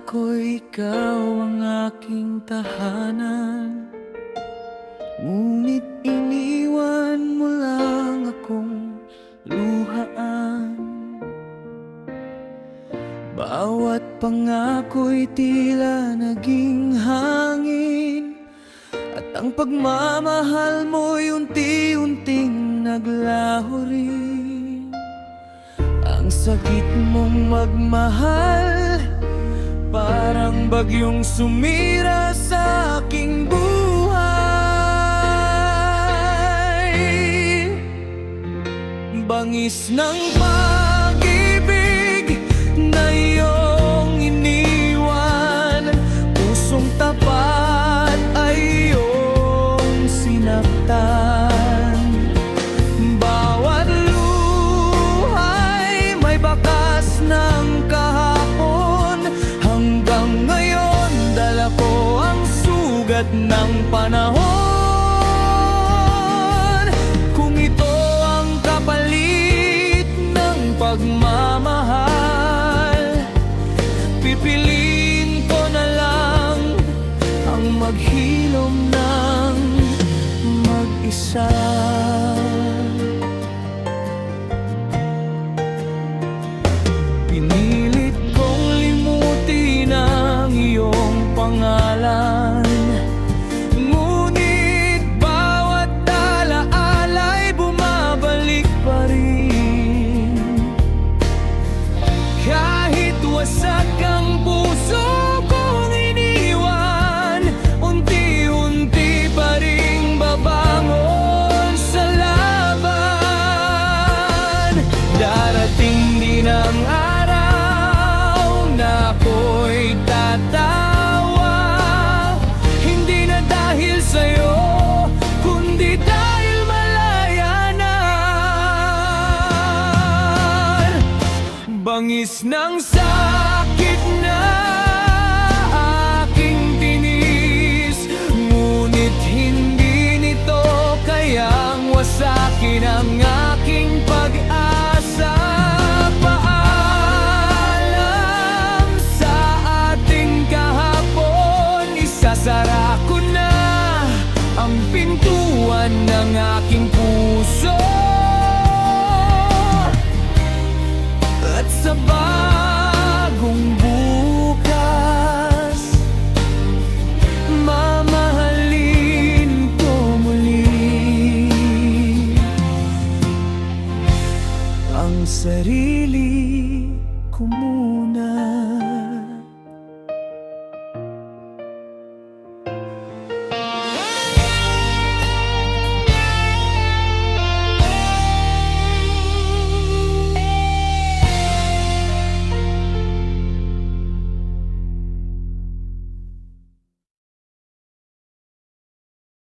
ko'y ikaw ang aking tahanan, ngunit iniwan mo lang akong luhaan. Bawat pangako'y tila naging hangin, at ang pagmamahal mo'y unti-unting naglaho rin. Ang sakit mong magmahal, parang bagyong sumira sa aking buhay. Bangis ng pag-ibig na iyong iniwan, pusong tapat ay iyong sinaktan. Bawat luhay may bakas ng kahapon, hanggang ngayon dala ko ang sugat ng panahon. Kung ito ang kapalit ng pagmamahal, pipiliin ko na lang ang maghilom ng mag-isa. Pinilit kong limutin ang iyong pangalan, ngunit bawat alaala'y bumabalik pa rin. Kahit wasak ang puso kong iniwan, unti-unti pa ring babangon sa laban. Darating din ang araw na ako'y tatawa, hindi na dahil sa'yo, kundi dahil malaya na. Bangis ng sakit na aking tinis, ngunit hindi nito kayang wasakin ang aking pag-asa. Paalam sa ating kahapon, isasara ko na ang pintuan ng aking puso, at sa